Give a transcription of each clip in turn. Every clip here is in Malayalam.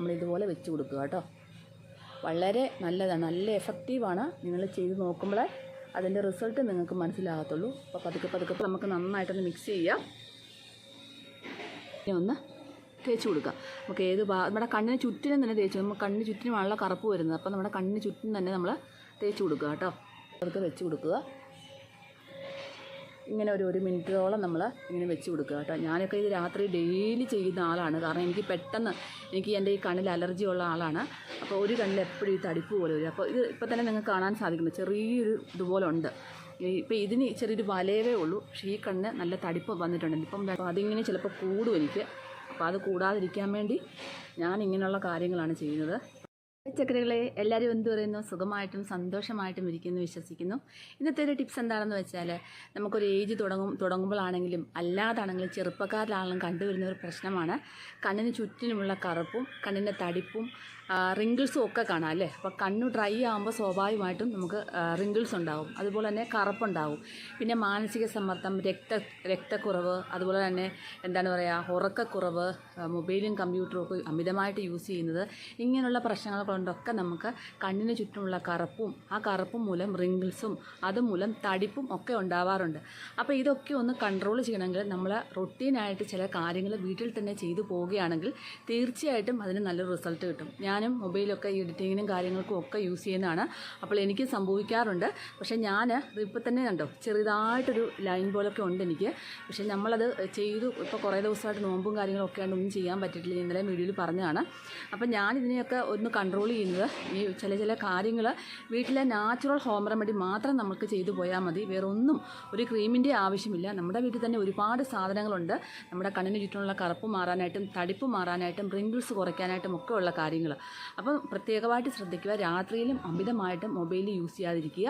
നമ്മൾ ഇതുപോലെ വെച്ച് കൊടുക്കുക കേട്ടോ. വളരെ നല്ലതാണ്, നല്ല എഫക്റ്റീവാണ്. നിങ്ങൾ ചെയ്ത് നോക്കുമ്പോഴേ അതിൻ്റെ റിസൾട്ട് നിങ്ങൾക്ക് മനസ്സിലാകത്തുള്ളൂ. അപ്പോൾ പതുക്കെ നമുക്ക് നന്നായിട്ടൊന്ന് മിക്സ് ചെയ്യാം. ഇനി ഒന്ന് തേച്ച് കൊടുക്കുക. നമുക്ക് നമ്മുടെ കണ്ണിന് ചുറ്റിനും തന്നെ തേച്ച്, നമുക്ക് കണ്ണിന് ചുറ്റിനുമാണല്ലോ കറുപ്പ് വരുന്നത്. അപ്പോൾ നമ്മുടെ കണ്ണിന് ചുറ്റും തന്നെ നമ്മൾ തേച്ച് കൊടുക്കുക കേട്ടോ. അതൊക്കെ വെച്ച് കൊടുക്കുക. ഇങ്ങനെ ഒരു മിനിറ്റോളം നമ്മൾ ഇങ്ങനെ വെച്ച് കൊടുക്കുക കേട്ടോ. ഞാനൊക്കെ ഇത് രാത്രി ഡെയിലി ചെയ്യുന്ന ആളാണ്. കാരണം എനിക്ക് എൻ്റെ ഈ കണ്ണിൽ അലർജി ഉള്ള ആളാണ്. അപ്പോൾ ഒരു കണ്ണിൽ എപ്പോഴും ഈ തടിപ്പ് പോലെ വരും. അപ്പോൾ ഇത് ഇപ്പോൾ തന്നെ നിങ്ങൾക്ക് കാണാൻ സാധിക്കുന്നു, ചെറിയൊരു ഇതുപോലെ ഉണ്ട്. ഇപ്പോൾ ഇതിന് ചെറിയൊരു വലയവേ ഉള്ളൂ, പക്ഷേ ഈ കണ്ണിന് നല്ല തടിപ്പ് വന്നിട്ടുണ്ട്. ഇപ്പം അതിങ്ങനെ ചിലപ്പോൾ കൂടും എനിക്ക്. അപ്പോൾ അത് കൂടാതിരിക്കാൻ വേണ്ടി ഞാൻ ഇങ്ങനെയുള്ള കാര്യങ്ങളാണ് ചെയ്യുന്നത്. ചക്കരകളെ, എല്ലാവരും എന്ത് പറയുന്നു? സുഖമായിട്ടും സന്തോഷമായിട്ടും ഇരിക്കുന്നു വിശ്വസിക്കുന്നു. ഇന്നത്തെ ഒരു ടിപ്സ് എന്താണെന്ന് വെച്ചാൽ, നമുക്കൊരു ഏജ് തുടങ്ങുമ്പോഴാണെങ്കിലും അല്ലാതാണെങ്കിലും ചെറുപ്പക്കാരിലാണെങ്കിലും കണ്ടുവരുന്ന ഒരു പ്രശ്നമാണ് കണ്ണിന് ചുറ്റിനുമുള്ള കറുപ്പും കണ്ണിൻ്റെ തടിപ്പും റിങ്കിൾസും ഒക്കെ കാണാം അല്ലേ. അപ്പോൾ കണ്ണ് ഡ്രൈ ആകുമ്പോൾ സ്വാഭാവികമായിട്ടും നമുക്ക് റിങ്കിൾസ് ഉണ്ടാകും, അതുപോലെ തന്നെ കറുപ്പുണ്ടാകും. പിന്നെ മാനസിക സമ്മർദ്ദം, രക്തക്കുറവ്, അതുപോലെ തന്നെ എന്താണ് പറയുക, ഉറക്കക്കുറവ്, മൊബൈലും കമ്പ്യൂട്ടറും ഒക്കെ അമിതമായിട്ട് യൂസ് ചെയ്യുന്നത്, ഇങ്ങനെയുള്ള പ്രശ്നങ്ങൾ കൊണ്ടൊക്കെ നമുക്ക് കണ്ണിന് ചുറ്റുമുള്ള കറുപ്പും ആ കറുപ്പും മൂലം റിങ്കിൾസും അതുമൂലം തടിപ്പും ഒക്കെ ഉണ്ടാവാറുണ്ട്. അപ്പോൾ ഇതൊക്കെ ഒന്ന് കൺട്രോൾ ചെയ്യണമെങ്കിൽ നമ്മൾ റൊട്ടീനായിട്ട് ചില കാര്യങ്ങൾ വീട്ടിൽ തന്നെ ചെയ്തു പോവുകയാണെങ്കിൽ തീർച്ചയായിട്ടും അതിന് നല്ലൊരു റിസൾട്ട് കിട്ടും. ഞാനും മൊബൈലൊക്കെ എഡിറ്റിങ്ങിനും കാര്യങ്ങൾക്കും ഒക്കെ യൂസ് ചെയ്യുന്നതാണ്. അപ്പോൾ എനിക്ക് സംഭവിക്കാറുണ്ട്. പക്ഷേ ഞാൻ ഇപ്പോൾ തന്നെ കണ്ടോ ചെറുതായിട്ടൊരു ലൈൻ പോലൊക്കെ ഉണ്ട് എനിക്ക്. പക്ഷേ നമ്മളത് ചെയ്തു ഇപ്പോൾ കുറേ ദിവസമായിട്ട് നോമ്പും കാര്യങ്ങളൊക്കെ ആയിട്ട് ഒന്നും ചെയ്യാൻ പറ്റിയിട്ടില്ല. ഇന്നലെ വീഡിയോയിൽ പറഞ്ഞതാണ്. അപ്പോൾ ഞാനിതിനെയൊക്കെ ഒന്ന് കൺട്രോൾ ചെയ്യുന്നത് ഈ ചില കാര്യങ്ങൾ വീട്ടിലെ നാച്ചുറൽ ഹോം റെമഡി മാത്രം നമുക്ക് ചെയ്തു പോയാൽ മതി. വേറെ ഒന്നും ഒരു ക്രീമിൻ്റെ ആവശ്യമില്ല. നമ്മുടെ വീട്ടിൽ തന്നെ ഒരുപാട് സാധനങ്ങളുണ്ട് നമ്മുടെ കണ്ണിന് ചുറ്റുമുള്ള കറുപ്പ് മാറാനായിട്ടും തടിപ്പ് മാറാനായിട്ടും റിങ്കിൾസ് കുറയ്ക്കാനായിട്ടും ഒക്കെ ഉള്ള കാര്യങ്ങൾ. അപ്പം പ്രത്യേകമായിട്ട് ശ്രദ്ധിക്കുക, രാത്രിയിലും അമിതമായിട്ട് മൊബൈൽ യൂസ് ചെയ്യാതിരിക്കുക.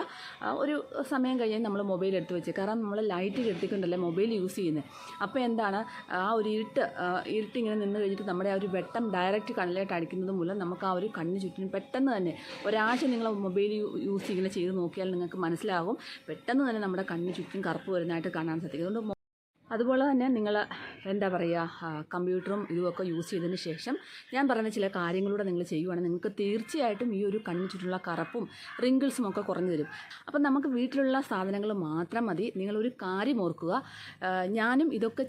ഒരു സമയം കഴിഞ്ഞാൽ നമ്മൾ മൊബൈൽ എടുത്ത് വെച്ച്, കാരണം നമ്മൾ ലൈറ്റ് കെടുത്തിക്കൊണ്ടല്ലേ മൊബൈൽ യൂസ് ചെയ്യുന്നത്. അപ്പോൾ എന്താണ് ആ ഒരു ഇരുട്ട് ഇങ്ങനെ നിന്ന് കഴിഞ്ഞിട്ട് നമ്മുടെ ആ ഒരു വെട്ടം ഡയറക്റ്റ് കണ്ണിലായിട്ട് അടിക്കുന്നത് മൂലം നമുക്ക് ആ ഒരു കണ്ണിന് ചുറ്റിനും പെട്ടെന്ന് തന്നെ ഒരാഴ്ച നിങ്ങൾ മൊബൈൽ യൂസ് ഇങ്ങനെ ചെയ്ത് നോക്കിയാൽ നിങ്ങൾക്ക് മനസ്സിലാകും, പെട്ടെന്ന് തന്നെ നമ്മുടെ കണ്ണിന് ചുറ്റും കറുപ്പ് വരുന്നതായിട്ട് കാണാൻ സാധിക്കും. അതുകൊണ്ട് അതുപോലെ തന്നെ നിങ്ങൾ എന്താ പറയുക, കമ്പ്യൂട്ടറും ഇതുമൊക്കെ യൂസ് ചെയ്തതിന് ശേഷം ഞാൻ പറയുന്ന ചില കാര്യങ്ങളൂടെ നിങ്ങൾ ചെയ്യുവാണെങ്കിൽ നിങ്ങൾക്ക് തീർച്ചയായിട്ടും ഈ ഒരു കണ്ണിന് ചുറ്റുമുള്ള കറുപ്പും റിങ്കിൾസും ഒക്കെ കുറഞ്ഞു തരും. അപ്പം നമുക്ക് വീട്ടിലുള്ള സാധനങ്ങൾ മാത്രം മതി. നിങ്ങളൊരു കാര്യം ഓർക്കുക, ഞാനും ഇതൊക്കെ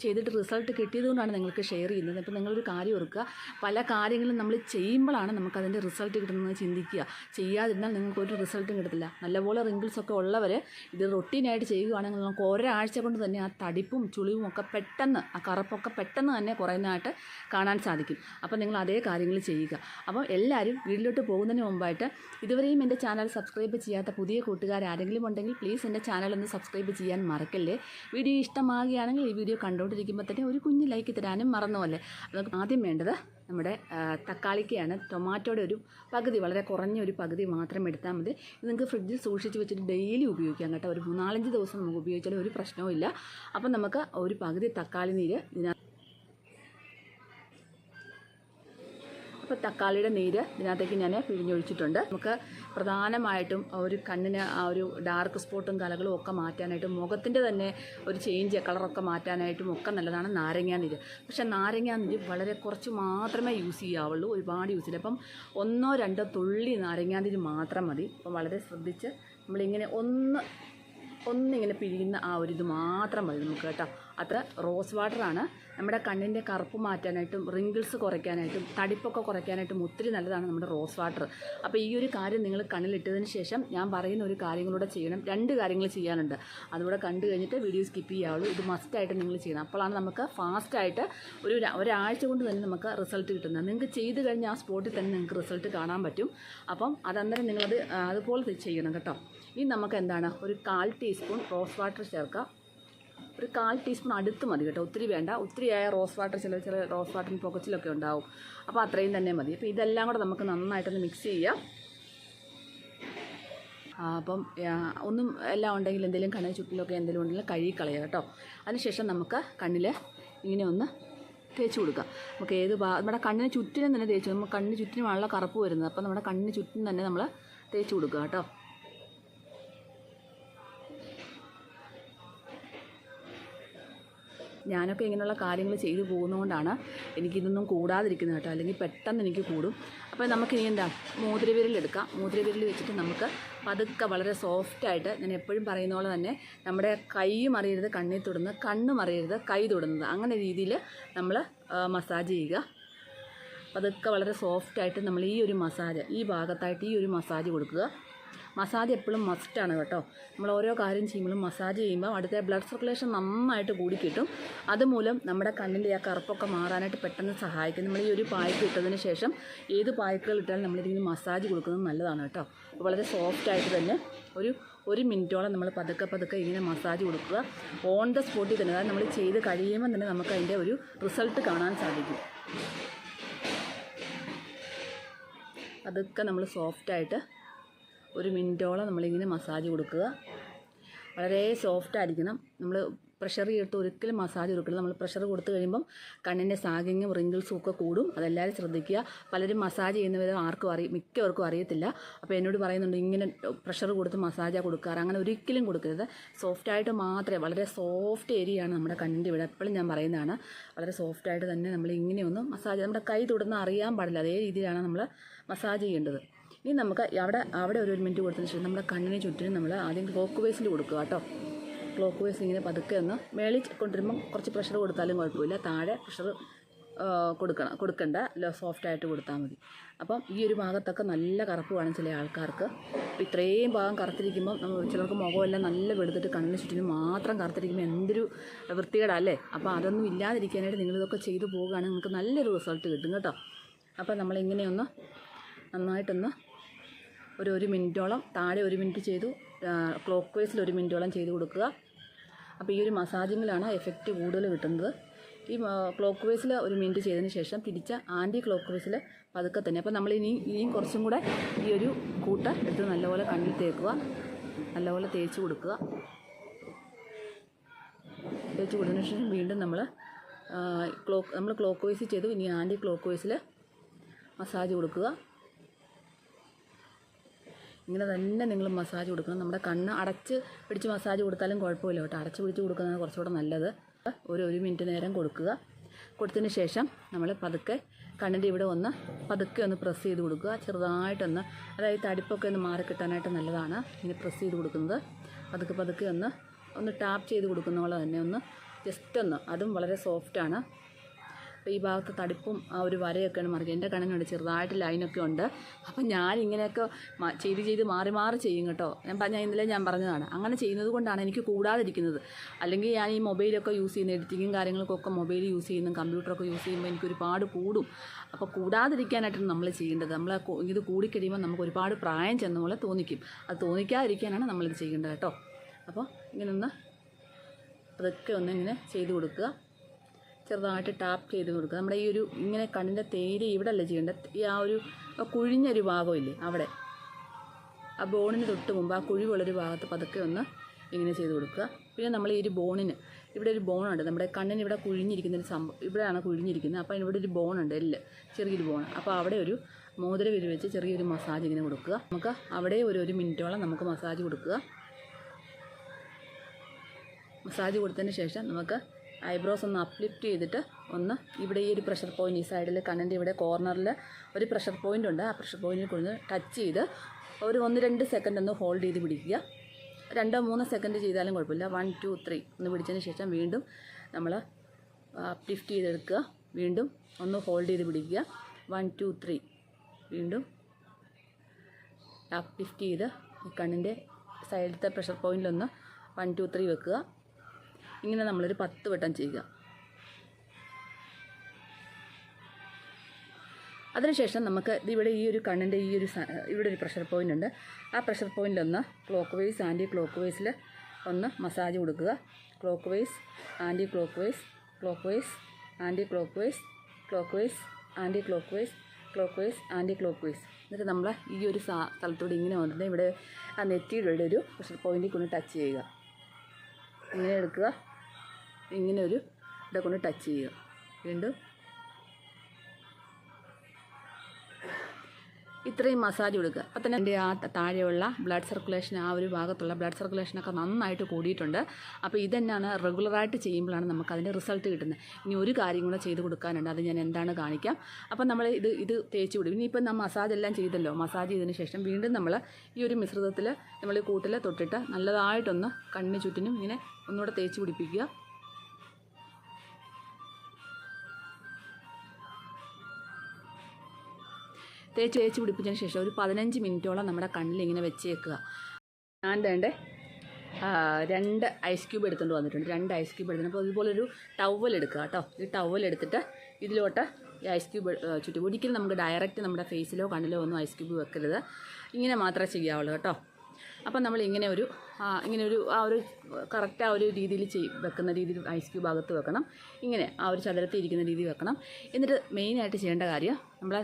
ചെയ്തിട്ട് റിസൾട്ട് കിട്ടിയതുകൊണ്ടാണ് നിങ്ങൾക്ക് ഷെയർ ചെയ്യുന്നത്. അപ്പോൾ നിങ്ങളൊരു കാര്യം ഓർക്കുക, പല കാര്യങ്ങളും നമ്മൾ ചെയ്യുമ്പോഴാണ് നമുക്കതിൻ്റെ റിസൾട്ട് കിട്ടുന്നത് ചിന്തിക്കുക. ചെയ്യാതിരുന്നാൽ നിങ്ങൾക്കൊരു റിസൾട്ടും കിട്ടത്തില്ല. നല്ലപോലെ റിങ്കിൾസൊക്കെ ഉള്ളവർ ഇത് റൊട്ടീനായിട്ട് ചെയ്യുകയാണെങ്കിൽ നമുക്ക് ഒരാഴ്ച കൊണ്ട് തന്നെ ആ തടിപ്പും ചുളിവും ഒക്കെ പെട്ടെന്ന്, ആ കറുപ്പൊക്കെ പെട്ടെന്ന് തന്നെ കുറയുന്നതായിട്ട് കാണാൻ സാധിക്കും. അപ്പോൾ നിങ്ങൾ അതേ കാര്യങ്ങൾ ചെയ്യുക. അപ്പോൾ എല്ലാവരും വീട്ടിലോട്ട് പോകുന്നതിന് മുമ്പായിട്ട് ഇതുവരെയും എൻ്റെ ചാനൽ സബ്സ്ക്രൈബ് ചെയ്യാത്ത പുതിയ കൂട്ടുകാർ ആരെങ്കിലും ഉണ്ടെങ്കിൽ പ്ലീസ് എൻ്റെ ചാനൽ ഒന്ന് സബ്സ്ക്രൈബ് ചെയ്യാൻ മറക്കല്ലേ. വീഡിയോ ഇഷ്ടമാകുകയാണെങ്കിൽ ഈ വീഡിയോ കണ്ടുകൊണ്ടിരിക്കുമ്പോൾ തന്നെ ഒരു കുഞ്ഞ് ലൈക്ക് തരാനും മറന്നുപോലെ. നമുക്ക് ആദ്യം വേണ്ടത് നമ്മുടെ തക്കാളിക്കയാണ്. ടൊമാറ്റോയുടെ ഒരു പകുതി, വളരെ കുറഞ്ഞ ഒരു പകുതി മാത്രം എടുത്താൽ മതി. ഇത് നിങ്ങൾക്ക് ഫ്രിഡ്ജിൽ സൂക്ഷിച്ച് വെച്ചിട്ട് ഡെയിലി ഉപയോഗിക്കാം കേട്ടോ. ഒരു 3-4 ദിവസം നമുക്ക് ഉപയോഗിച്ചാലും ഒരു പ്രശ്നവും ഇല്ല. അപ്പം നമുക്ക് ഒരു പകുതി തക്കാളി നീര് അപ്പോൾ തക്കാളിയുടെ നീര് ഇതിനകത്തേക്ക് ഞാൻ പിഴിഞ്ഞൊഴിച്ചിട്ടുണ്ട്. നമുക്ക് പ്രധാനമായിട്ടും ഒരു കണ്ണിന് ആ ഒരു ഡാർക്ക് സ്പോട്ടും കലകളും ഒക്കെ മാറ്റാനായിട്ടും മുഖത്തിൻ്റെ തന്നെ ഒരു ചേഞ്ച് കളറൊക്കെ മാറ്റാനായിട്ടും ഒക്കെ നല്ലതാണ് നാരങ്ങാനീര്. പക്ഷേ നാരങ്ങാനീര് വളരെ കുറച്ച് മാത്രമേ യൂസ് ചെയ്യാവുള്ളൂ, ഒരുപാട് യൂസ് ചെയ്യില്ല. അപ്പം 1-2 തുള്ളി നാരങ്ങാനീര് മാത്രം മതി. അപ്പം വളരെ ശ്രദ്ധിച്ച് നമ്മളിങ്ങനെ ഒന്നിങ്ങനെ പിഴിയുന്ന ആ ഒരു ഇത് മാത്രം മതി നമുക്ക് കേട്ടോ. അത്ര റോസ് വാട്ടറാണ് നമ്മുടെ കണ്ണിൻ്റെ കറുപ്പ് മാറ്റാനായിട്ടും റിങ്കിൾസ് കുറയ്ക്കാനായിട്ടും തടിപ്പൊക്കെ കുറയ്ക്കാനായിട്ടും ഒത്തിരി നല്ലതാണ് നമ്മുടെ റോസ് വാട്ടർ. അപ്പോൾ ഈ ഒരു കാര്യം നിങ്ങൾ കണ്ണിലിട്ടതിന് ശേഷം ഞാൻ പറയുന്ന ഒരു കാര്യങ്ങളൂടെ ചെയ്യണം. 2 കാര്യങ്ങൾ ചെയ്യാനുണ്ട്. അതുകൂടെ കണ്ടു കഴിഞ്ഞിട്ട് വീഡിയോ സ്കിപ്പ് ചെയ്യാവുള്ളൂ. ഇത് മസ്റ്റായിട്ട് നിങ്ങൾ ചെയ്യണം. അപ്പോഴാണ് നമുക്ക് ഫാസ്റ്റായിട്ട് ഒരാഴ്ച കൊണ്ട് തന്നെ നമുക്ക് റിസൾട്ട് കിട്ടുന്നത്. നിങ്ങൾക്ക് ചെയ്ത് കഴിഞ്ഞാൽ ആ സ്പോട്ടിൽ തന്നെ നിങ്ങൾക്ക് റിസൾട്ട് കാണാൻ പറ്റും. അപ്പം അതന്നേരം നിങ്ങളത് അതുപോലെ ചെയ്യണം കേട്ടോ. ഇനി നമുക്ക് എന്താണ്, ഒരു 1/4 ടീസ്പൂൺ റോസ് വാട്ടർ ചേർക്കാം. ഒരു 1/4 ടീസ്പൂൺ അടുത്ത് മതി കേട്ടോ, ഒത്തിരി വേണ്ട. ഒത്തിരിയായ റോസ് വാട്ടർ ചില റോസ് വാട്ടറിന് പൊക്കച്ചിലൊക്കെ ഉണ്ടാവും. അപ്പോൾ അത്രയും തന്നെ മതി. അപ്പോൾ ഇതെല്ലാം കൂടെ നമുക്ക് നന്നായിട്ടൊന്ന് മിക്സ് ചെയ്യാം. അപ്പം ഒന്നും എല്ലാം ഉണ്ടെങ്കിൽ എന്തെങ്കിലും കണ്ണിന് ചുറ്റിലൊക്കെ എന്തെങ്കിലും ഉണ്ടെങ്കിൽ കഴുകി കളയുക കേട്ടോ. അതിനുശേഷം നമുക്ക് കണ്ണിൽ ഇങ്ങനെ ഒന്ന് തേച്ച് കൊടുക്കുക. നമുക്ക് നമ്മുടെ കണ്ണിന് ചുറ്റിനും തന്നെ തേച്ച്, നമുക്ക് കണ്ണിന് ചുറ്റിനുമാണല്ലോ കറുപ്പ് വരുന്നത്. അപ്പോൾ നമ്മുടെ കണ്ണിന് ചുറ്റിനും തന്നെ നമ്മൾ തേച്ച് കൊടുക്കുക കേട്ടോ. ഞാനൊക്കെ ഇങ്ങനെയുള്ള കാര്യങ്ങൾ ചെയ്തു പോകുന്നതുകൊണ്ടാണ് എനിക്കിതൊന്നും കൂടാതിരിക്കുന്നത് കേട്ടോ, അല്ലെങ്കിൽ പെട്ടെന്ന് എനിക്ക് കൂടും. അപ്പോൾ നമുക്കിനി എന്താ മോതിരവിരലെടുക്കാം. മോതിരവിരൽ വെച്ചിട്ട് നമുക്ക് പതുക്കെ വളരെ സോഫ്റ്റായിട്ട്, ഞാൻ എപ്പോഴും പറയുന്ന പോലെ തന്നെ നമ്മുടെ കൈയും അറിയരുത് കണ്ണിൽ തൊടുന്നത്, കണ്ണും അറിയരുത് കൈ തൊടുന്നത്, അങ്ങനെ രീതിയിൽ നമ്മൾ മസാജ് ചെയ്യുക. പതുക്കെ വളരെ സോഫ്റ്റായിട്ട് നമ്മൾ ഈ ഒരു മസാജ്, ഈ ഭാഗത്തായിട്ട് ഈ ഒരു മസാജ് കൊടുക്കുക. മസാജ് എപ്പോഴും മസ്റ്റാണ് കേട്ടോ. നമ്മൾ ഓരോ കാര്യം ചെയ്യുമ്പോഴും മസാജ് ചെയ്യുമ്പോൾ അടുത്ത ബ്ലഡ് സർക്കുലേഷൻ നന്നായിട്ട് കൂടി കിട്ടും. അതുമൂലം നമ്മുടെ കണ്ണിൻ്റെ ആ കറുപ്പൊക്കെ മാറാനായിട്ട് പെട്ടെന്ന് സഹായിക്കും. നമ്മൾ ഈ ഒരു പായ്ക്ക് ഇട്ടതിന് ശേഷം ഏത് പായ്ക്കുകൾ ഇട്ടാലും നമ്മളിതിന് മസാജ് കൊടുക്കുന്നത് നല്ലതാണ് കേട്ടോ. അപ്പോൾ വളരെ സോഫ്റ്റായിട്ട് തന്നെ ഒരു മിനിറ്റോളം നമ്മൾ പതുക്കെ ഇങ്ങനെ മസാജ് കൊടുക്കുക. ഓൺ ദ സ്പോട്ടിൽ തന്നെ, അതായത് നമ്മൾ ചെയ്ത് കഴിയുമ്പോൾ തന്നെ നമുക്ക് അതിൻ്റെ ഒരു റിസൾട്ട് കാണാൻ സാധിക്കും. അതൊക്കെ നമ്മൾ സോഫ്റ്റായിട്ട് ഒരു മിനിറ്റോളം നമ്മളിങ്ങനെ മസാജ് കൊടുക്കുക. വളരെ സോഫ്റ്റായിരിക്കണം. നമ്മൾ പ്രഷർ ചെയ്തിട്ട് ഒരിക്കലും മസാജ് കൊടുക്കില്ല. നമ്മൾ പ്രഷർ കൊടുത്തു കഴിയുമ്പം കണ്ണിൻ്റെ സാഗിങ്ങും റിങ്കിൾസും ഒക്കെ കൂടും. അതെല്ലാവരും ശ്രദ്ധിക്കുക. പലരും മസാജ് ചെയ്യുന്നവർ മിക്കവർക്കും അറിയത്തില്ല. അപ്പോൾ എന്നോട് പറയുന്നുണ്ട് ഇങ്ങനെ പ്രഷർ കൊടുത്ത് മസാജാണ് കൊടുക്കാറ്. അങ്ങനെ ഒരിക്കലും കൊടുക്കരുത്. സോഫ്റ്റായിട്ട് മാത്രമേ, വളരെ സോഫ്റ്റ് ഏരിയയാണ് നമ്മുടെ കണ്ണിൻ്റെ ഇവിടെ. എപ്പോഴും ഞാൻ പറയുന്നതാണ്, വളരെ സോഫ്റ്റായിട്ട് തന്നെ നമ്മൾ ഇങ്ങനെയൊന്ന് മസാജ്, നമ്മുടെ കൈ തൊടുന്ന അറിയാൻ പാടില്ല, അതേ രീതിയിലാണ് നമ്മൾ മസാജ് ചെയ്യേണ്ടത്. ഇനി നമുക്ക് അവിടെ ഒരു മിനിറ്റ് കൊടുത്തതിന് ശേഷം നമ്മുടെ കണ്ണിന് ചുറ്റിനും നമ്മൾ ആദ്യം ക്ലോക്ക് വൈസിൽ കൊടുക്കുക കേട്ടോ. ക്ലോക്ക് വൈസ് ഇങ്ങനെ പതുക്കെ ഒന്ന് മേളിൽ കൊണ്ടുവരുമ്പം കുറച്ച് പ്രഷർ കൊടുത്താലും കുഴപ്പമില്ല. താഴെ പ്രഷർ കൊടുക്കണ്ട, സോഫ്റ്റായിട്ട് കൊടുത്താൽ മതി. അപ്പം ഈ ഒരു ഭാഗത്തൊക്കെ നല്ല കറുപ്പ് കാണും ചില ആൾക്കാർക്ക്. അപ്പോൾ ഇത്രയും ഭാഗം കറുത്തിരിക്കുമ്പം ചിലർക്ക് മുഖമെല്ലാം നല്ല വെളുത്തിട്ട് കണ്ണിന് ചുറ്റിനും മാത്രം കറുത്തിരിക്കുമ്പോൾ എന്തൊരു വൃത്തികേടല്ലേ. അപ്പോൾ അതൊന്നും ഇല്ലാതിരിക്കാനായിട്ട് നിങ്ങളിതൊക്കെ ചെയ്തു പോവുകയാണെങ്കിൽ നിങ്ങൾക്ക് നല്ലൊരു റിസൾട്ട് കിട്ടും കേട്ടോ. അപ്പോൾ നമ്മളിങ്ങനെയൊന്ന് നന്നായിട്ടൊന്ന് ഒരു മിനിറ്റോളം, താഴെ 1 മിനിറ്റ് ചെയ്തു, ക്ലോക്ക് വൈസിൽ 1 മിനിറ്റോളം ചെയ്ത് കൊടുക്കുക. അപ്പോൾ ഈ ഒരു മസാജിങ്ങിലാണ് എഫക്റ്റ് കൂടുതൽ കിട്ടുന്നത്. ഈ ക്ലോക്ക് വൈസിൽ 1 മിനിറ്റ് ചെയ്തതിന് ശേഷം തിരിച്ച ആൻറ്റി ക്ലോക്ക് വൈസിൽ പതുക്കെ തന്നെ. അപ്പോൾ നമ്മൾ ഇനിയും കുറച്ചും കൂടെ ഈ ഒരു കൂട്ട് എടുത്ത് നല്ലപോലെ കണ്ണിൽ തേക്കുക, നല്ലപോലെ തേച്ച് കൊടുക്കുക. തേച്ച് കൊടുത്തതിന് ശേഷം വീണ്ടും നമ്മൾ ക്ലോക്ക് വൈസ് ചെയ്തു, ഇനി ആൻറ്റി ക്ലോക്ക് വൈസിൽ മസാജ് കൊടുക്കുക. ഇങ്ങനെ തന്നെ നിങ്ങൾ മസാജ് കൊടുക്കണം. നമ്മുടെ കണ്ണ് അടച്ച് പിടിച്ച് മസാജ് കൊടുത്താലും കുഴപ്പമില്ല കേട്ടോ. അടച്ച് പിടിച്ച് കൊടുക്കുന്നതാണ് കുറച്ചുകൂടെ നല്ലത്. ഒരു മിനിറ്റ് നേരം കൊടുക്കുക. കൊടുത്തതിന് ശേഷം നമ്മൾ പതുക്കെ കണ്ണിൻ്റെ ഇവിടെ പതുക്കെ ഒന്ന് പ്രസ് ചെയ്ത് കൊടുക്കുക. ചെറുതായിട്ടൊന്ന്, അതായത് തടിപ്പൊക്കെ ഒന്ന് മാറിക്കിട്ടാനായിട്ട് നല്ലതാണ് ഇങ്ങനെ പ്രസ് ചെയ്ത് കൊടുക്കുന്നത്. പതുക്കെ ഒന്ന് ടാപ്പ് ചെയ്ത് കൊടുക്കുന്ന പോലെ തന്നെ ജസ്റ്റ് അതും വളരെ സോഫ്റ്റാണ്. അപ്പോൾ ഈ ഭാഗത്ത് തടിപ്പും ആ ഒരു വരയൊക്കെയാണ് മറിക്കുക. എൻ്റെ കണ്ണിനുണ്ട് ചെറുതായിട്ട് ലൈനൊക്കെ ഉണ്ട്. അപ്പം ഞാനിങ്ങനെയൊക്കെ ചെയ്ത് മാറി ചെയ്യും കേട്ടോ. ഇന്നലെ ഞാൻ പറഞ്ഞതാണ്, അങ്ങനെ ചെയ്യുന്നത് കൊണ്ടാണ് എനിക്ക് കൂടാതിരിക്കുന്നത്. അല്ലെങ്കിൽ ഞാൻ ഈ മൊബൈലൊക്കെ യൂസ് ചെയ്യുന്ന, എഡിറ്റിങ്ങും കാര്യങ്ങൾക്കൊക്കെ മൊബൈൽ യൂസ് ചെയ്യുന്ന, കമ്പ്യൂട്ടറൊക്കെ യൂസ് ചെയ്യുമ്പോൾ എനിക്ക് ഒരുപാട് കൂടും. അപ്പോൾ കൂടാതിരിക്കാനായിട്ടാണ് നമ്മൾ ചെയ്യേണ്ടത്. നമ്മൾ ഇത് കൂടിക്കഴിയുമ്പോൾ നമുക്ക് ഒരുപാട് പ്രായം ചെന്ന പോലെ തോന്നിക്കും. അത് തോന്നിക്കാതിരിക്കാനാണ് നമ്മളിത് ചെയ്യേണ്ടത് കേട്ടോ. അപ്പോൾ ഇങ്ങനെ അതൊക്കെ ഇങ്ങനെ ചെയ്ത് കൊടുക്കുക. ചെറുതായിട്ട് ടാപ്പ് ചെയ്ത് കൊടുക്കുക. നമ്മുടെ ഈ ഇങ്ങനെ കണ്ണിൻ്റെ തേര് ഇവിടെ അല്ല ചെയ്യേണ്ടത്, ഈ ആ ഒരു കുഴിഞ്ഞൊരു ഭാഗമില്ലേ അവിടെ, ആ ബോണിന് തൊട്ട് മുമ്പ് ആ കുഴിവുള്ളൊരു ഭാഗത്ത് പതുക്കെ ഇങ്ങനെ ചെയ്ത് കൊടുക്കുക. പിന്നെ നമ്മൾ ഈ ഒരു ബോണിന് ഇവിടെ ഒരു ബോണുണ്ട്, നമ്മുടെ കണ്ണിന് ഇവിടെ കുഴിഞ്ഞിരിക്കുന്നൊരു സംഭവം, ഇവിടെയാണ് കുഴിഞ്ഞിരിക്കുന്നത്. അപ്പോൾ ഇവിടെ ഒരു ബോണുണ്ട്, ചെറിയൊരു ബോൺ. അപ്പോൾ അവിടെ ഒരു മോതിരവിരൽ വെച്ച് ചെറിയൊരു മസാജ് ഇങ്ങനെ കൊടുക്കുക. നമുക്ക് അവിടെ ഒരു മിനിറ്റോളം നമുക്ക് മസാജ് കൊടുക്കുക. മസാജ് കൊടുത്തതിന് ശേഷം നമുക്ക് ഐബ്രോസ് അപ്ലിഫ്റ്റ് ചെയ്തിട്ട് ഇവിടെ ഈ ഒരു പ്രഷർ പോയിൻ്റ്, ഈ സൈഡിൽ കണ്ണിൻ്റെ ഇവിടെ കോർണറിൽ ഒരു പ്രഷർ പോയിൻ്റ് ഉണ്ട്. ആ പ്രഷർ പോയിൻറ്റിൽ കൊണ്ട് ടച്ച് ചെയ്ത് 1-2 സെക്കൻഡ് ഹോൾഡ് ചെയ്ത് പിടിക്കുക. 2-3 സെക്കൻഡ് ചെയ്താലും കുഴപ്പമില്ല. 1, 2, 3 പിടിച്ചതിന് ശേഷം വീണ്ടും നമ്മൾ അപ്ലിഫ്റ്റ് ചെയ്തെടുക്കുക. വീണ്ടും ഹോൾഡ് ചെയ്ത് പിടിക്കുക. 1, 2, 3 വീണ്ടും അപ്ലിഫ്റ്റ് ചെയ്ത് കണ്ണിൻ്റെ സൈഡിലത്തെ പ്രഷർ പോയിൻറ്റിൽ 1, 2, 3 വെക്കുക. ഇങ്ങനെ നമ്മളൊരു 10 വട്ടം ചെയ്യുക. അതിനുശേഷം നമുക്ക് ഇവിടെ ഈ ഒരു കണ്ണിൻ്റെ ഇവിടെ ഒരു പ്രഷർ പോയിൻ്റ് ഉണ്ട്. ആ പ്രഷർ പോയിൻ്റിൽ ക്ലോക്ക് വൈസ് ആൻറ്റി ക്ലോക്ക് വൈസിൽ മസാജ് കൊടുക്കുക. Clockwise anti clock vice, clockwise anti clock vice, clockwise anti clock vice, clockwise anti clock vice. എന്നിട്ട് നമ്മൾ ഈ ഒരു സ്ഥലത്തോടെ ഇങ്ങനെ വന്നിട്ട് ഇവിടെ ആ നെറ്റിയുടെ ഒരു പ്രഷർ പോയിൻറ്റിൽ കൊണ്ട് ടച്ച് ചെയ്യുക. ഇങ്ങനെ എടുക്കുക, ഇങ്ങനെ ഇവിടെ കൊണ്ട് ടച്ച് ചെയ്യുക. വീണ്ടും ഇത്രയും മസാജ് കൊടുക്കുക. അപ്പം തന്നെ എൻ്റെ ആ താഴെയുള്ള ബ്ലഡ് സർക്കുലേഷൻ, ആ ഒരു ഭാഗത്തുള്ള ബ്ലഡ് സർക്കുലേഷനൊക്കെ നന്നായിട്ട് കൂടിയിട്ടുണ്ട്. അപ്പോൾ ഇതെന്നാണ് റെഗുലറായിട്ട് ചെയ്യുമ്പോഴാണ് നമുക്ക് അതിൻ്റെ റിസൾട്ട് കിട്ടുന്നത്. ഇനി ഒരു കാര്യം കൂടെ ചെയ്ത് കൊടുക്കാനുണ്ട്, അത് ഞാൻ എന്താണ് കാണിക്കാം. അപ്പം നമ്മൾ ഇത് തേച്ച് വിടും. ഇനിയിപ്പം നമ്മൾ മസാജ് എല്ലാം ചെയ്തല്ലോ. മസാജ് ചെയ്തതിന് ശേഷം വീണ്ടും നമ്മൾ ഈ ഒരു മിശ്രിതത്തിൽ നമ്മൾ ഈ കൂട്ടിൽ തൊട്ടിട്ട് നല്ലതായിട്ടൊന്ന് കണ്ണിന് ചുറ്റിനും ഇങ്ങനെ ഒന്നുകൂടെ തേച്ച് പിടിപ്പിക്കുക. തേച്ച് പിടിപ്പിച്ചതിന് ശേഷം ഒരു 15 മിനിറ്റോളം നമ്മുടെ കണ്ണിൽ ഇങ്ങനെ വെച്ചേക്കുക. ഞാൻ വേണ്ടേ 2 ഐസ് ക്യൂബ് എടുത്തുകൊണ്ട് വന്നിട്ടുണ്ട്. 2 ഐസ് ക്യൂബ് എടുത്തിട്ട് അപ്പോൾ ഇതുപോലൊരു ടവൽ എടുക്കുക കേട്ടോ. ഈ ടവൽ എടുത്തിട്ട് ഇതിലോട്ട് ഈ ഐസ് ക്യൂബ് ചുറ്റും. ഒരിക്കലും നമുക്ക് ഡയറക്റ്റ് നമ്മുടെ ഫേസിലോ കണ്ണിലോ ഒന്നും ഐസ് ക്യൂബ് വെക്കരുത്. ഇങ്ങനെ മാത്രമേ ചെയ്യാവുള്ളൂ കേട്ടോ. അപ്പം നമ്മൾ ഇങ്ങനെ ഒരു ആ ഒരു കറക്റ്റ് ആ ഒരു രീതിയിൽ വെക്കുന്ന രീതിയിൽ ഐസ് ക്യൂബ് അകത്ത് വെക്കണം. ഇങ്ങനെ ആ ഒരു ചതുരത്തിൽ ഇരിക്കുന്ന രീതിയിൽ വെക്കണം. എന്നിട്ട് മെയിനായിട്ട് ചെയ്യേണ്ട കാര്യം നമ്മളെ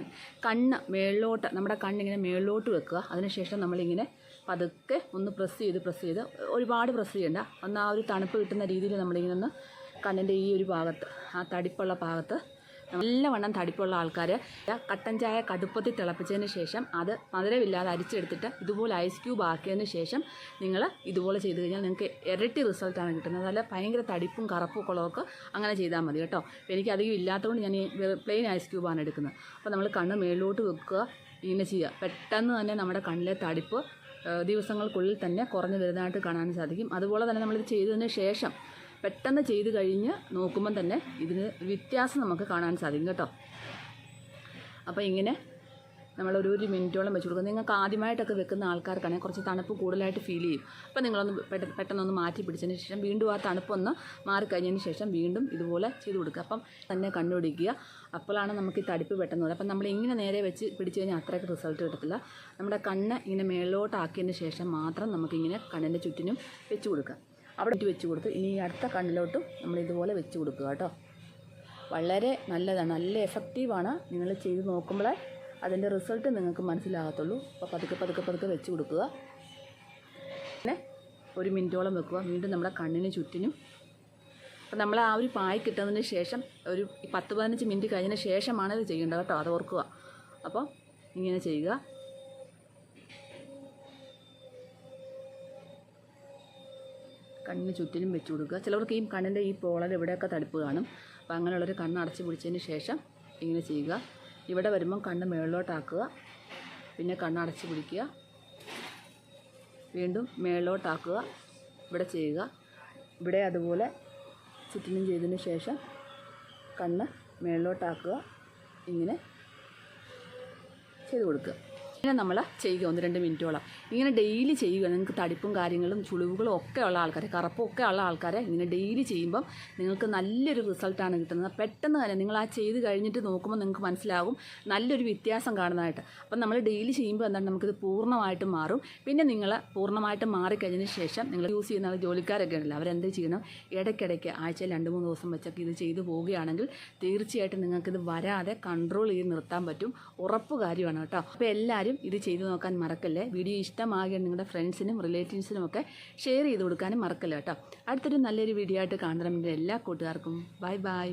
കണ്ണ് മേളിലോട്ട്, നമ്മുടെ കണ്ണിങ്ങനെ മേളിലോട്ട് വെക്കുക. അതിനുശേഷം നമ്മളിങ്ങനെ പതുക്കെ ഒന്ന് പ്രസ് ചെയ്ത് ഒരുപാട് പ്രസ് ചെയ്യേണ്ട, ഒന്ന് ആ ഒരു തണുപ്പ് കിട്ടുന്ന രീതിയിൽ നമ്മളിങ്ങനെ ഒന്ന് കണ്ണിൻ്റെ ഈ ഒരു ഭാഗത്ത്, ആ തടിപ്പുള്ള ഭാഗത്ത്, നല്ലവണ്ണം തടിപ്പുള്ള ആൾക്കാർ കട്ടൻ ചായ കടുപ്പത്തിൽ തിളപ്പിച്ചതിന് ശേഷം അത് മധുരമില്ലാതെ അരിച്ചെടുത്തിട്ട് ഇതുപോലെ ഐസ് ക്യൂബ് ആക്കിയതിന് ശേഷം നിങ്ങൾ ഇതുപോലെ ചെയ്ത് കഴിഞ്ഞാൽ നിങ്ങൾക്ക് ഇരട്ടി റിസൾട്ടാണ് കിട്ടുന്നത്. നല്ല ഭയങ്കര തടിപ്പും കറുപ്പും ഉള്ളവർക്ക് അങ്ങനെ ചെയ്താൽ മതി കേട്ടോ. അപ്പോൾ എനിക്ക് അധികം ഇല്ലാത്തതുകൊണ്ട് ഞാൻ ഈ പ്ലെയിൻ ഐസ് ക്യൂബാണ് എടുക്കുന്നത്. അപ്പോൾ നമ്മൾ കണ്ണ് മേളിലോട്ട് വെക്കുക, ഇങ്ങനെ ചെയ്യുക. പെട്ടെന്ന് തന്നെ നമ്മുടെ കണ്ണിലെ തടിപ്പ് ദിവസങ്ങൾക്കുള്ളിൽ തന്നെ കുറഞ്ഞു വരുന്നതായിട്ട് കാണാൻ സാധിക്കും. അതുപോലെ തന്നെ നമ്മളിത് ചെയ്തതിന് ശേഷം പെട്ടെന്ന് ചെയ്ത് കഴിഞ്ഞ് നോക്കുമ്പം തന്നെ ഇതിന് വ്യത്യാസം നമുക്ക് കാണാൻ സാധിക്കും കേട്ടോ. അപ്പോൾ ഇങ്ങനെ നമ്മളൊരു മിനിറ്റോളം വെച്ച് കൊടുക്കുക. നിങ്ങൾക്ക് ആദ്യമായിട്ടൊക്കെ വെക്കുന്ന ആൾക്കാർക്കാണെങ്കിൽ കുറച്ച് തണുപ്പ് കൂടുതലായിട്ട് ഫീൽ ചെയ്യും. അപ്പോൾ നിങ്ങളൊന്ന് പെട്ടെന്നൊന്ന് മാറ്റി പിടിച്ചതിന് ശേഷം വീണ്ടും ആ തണുപ്പൊന്ന് മാറിക്കഴിഞ്ഞതിന് ശേഷം വീണ്ടും ഇതുപോലെ ചെയ്ത് കൊടുക്കുക. അപ്പം തന്നെ കണ്ടുപിടിക്കുക. അപ്പോഴാണ് നമുക്ക് ഈ തടിപ്പ് പെട്ടെന്ന് വരും. അപ്പം നമ്മൾ ഇങ്ങനെ നേരെ വെച്ച് പിടിച്ച് കഴിഞ്ഞാൽ അത്രയ്ക്ക് റിസൾട്ട് കിട്ടത്തില്ല. നമ്മുടെ കണ്ണ് ഇങ്ങനെ മേളിലോട്ടാക്കിയതിന് ശേഷം മാത്രം നമുക്കിങ്ങനെ കണ്ണിൻ്റെ ചുറ്റിനും വെച്ച് കൊടുക്കുക. അവിടെ വെച്ച് കൊടുത്ത് ഇനി ഈ അടുത്ത കണ്ണിലോട്ടും നമ്മൾ ഇതുപോലെ വെച്ച് കൊടുക്കുക കേട്ടോ. വളരെ നല്ലതാണ്, നല്ല എഫക്റ്റീവാണ്. നിങ്ങൾ ചെയ്ത് നോക്കുമ്പോഴേ അതിൻ്റെ റിസൾട്ട് നിങ്ങൾക്ക് മനസ്സിലാകത്തുള്ളൂ. അപ്പോൾ പതുക്കെ വെച്ച് കൊടുക്കുക. പിന്നെ 1 മിനിറ്റോളം വെക്കുക. വീണ്ടും നമ്മുടെ കണ്ണിന് ചുറ്റിനും. അപ്പോൾ നമ്മൾ ആ ഒരു പായ് കിട്ടുന്നതിന് ശേഷം ഒരു 10-15 മിനിറ്റ് കഴിഞ്ഞതിന് ശേഷമാണ് ഇത് ചെയ്യേണ്ടത് കേട്ടോ. അത് ഓർക്കുക. അപ്പോൾ ഇങ്ങനെ ചെയ്യുക. കണ്ണിന് ചുറ്റിനും വെച്ച് കൊടുക്കുക. ചിലവർക്ക് ഈ കണ്ണിൻ്റെ ഈ പോളൽ ഇവിടെയൊക്കെ തടിപ്പ് കാണും. അപ്പോൾ അങ്ങനെയുള്ളൊരു കണ്ണ് അടച്ച് പിടിച്ചതിന് ശേഷം ഇങ്ങനെ ചെയ്യുക. ഇവിടെ വരുമ്പം കണ്ണ് മേളിലോട്ടാക്കുക, പിന്നെ കണ്ണ് അടച്ച് പിടിക്കുക, വീണ്ടും മേളിലോട്ടാക്കുക, ഇവിടെ ചെയ്യുക. ഇവിടെ അതുപോലെ ചുറ്റിനും ചെയ്തതിന് ശേഷം കണ്ണ് മേളിലോട്ടാക്കുക, ഇങ്ങനെ ചെയ്ത് കൊടുക്കുക. ഇങ്ങനെ നമ്മൾ ചെയ്യുക 1-2 മിനിറ്റോളം. ഇങ്ങനെ ഡെയിലി ചെയ്യുക. നിങ്ങൾക്ക് തടിപ്പും കാര്യങ്ങളും ചുളിവുകളും ഒക്കെ ഉള്ള ആൾക്കാരെ, കറുപ്പും ഒക്കെ ഉള്ള ആൾക്കാരെ ഇങ്ങനെ ഡെയിലി ചെയ്യുമ്പം നിങ്ങൾക്ക് നല്ലൊരു റിസൾട്ടാണ് കിട്ടുന്നത്. പെട്ടെന്ന് തന്നെ നിങ്ങൾ ആ ചെയ്ത് കഴിഞ്ഞിട്ട് നോക്കുമ്പോൾ നിങ്ങൾക്ക് മനസ്സിലാകും നല്ലൊരു വ്യത്യാസം കാണുന്നതായിട്ട്. അപ്പം നമ്മൾ ഡെയിലി ചെയ്യുമ്പോൾ എന്താണ് നമുക്കിത് പൂർണ്ണമായിട്ട് മാറും. പിന്നെ നിങ്ങൾ പൂർണ്ണമായിട്ട് മാറിക്കഴിഞ്ഞതിന് ശേഷം നിങ്ങൾ യൂസ് ചെയ്യുന്ന ജോലിക്കാരൊക്കെ ഉണ്ടല്ലോ, അവരെന്ത് ചെയ്യണം, ഇടയ്ക്കിടയ്ക്ക് ആഴ്ചയിൽ 2-3 ദിവസം വെച്ചൊക്കെ ഇത് ചെയ്ത് പോവുകയാണെങ്കിൽ തീർച്ചയായിട്ടും നിങ്ങൾക്കിത് വരാതെ കൺട്രോൾ ചെയ്ത് നിർത്താൻ പറ്റും. ഉറപ്പ് കാര്യമാണ് കേട്ടോ. അപ്പോൾ എല്ലാവരും ഇത് ചെയ്തു നോക്കാൻ മറക്കല്ലേ. വീഡിയോ ഇഷ്ടമാകിയാൽ നിങ്ങളുടെ ഫ്രണ്ട്സിനും റിലേറ്റീവ്സിനും ഒക്കെ ഷെയർ ചെയ്ത് കൊടുക്കാനും മറക്കല്ല കേട്ടോ. അടുത്തൊരു നല്ലൊരു വീഡിയോ ആയിട്ട് കാണുന്നതിന് എല്ലാ കൂട്ടുകാർക്കും ബൈ.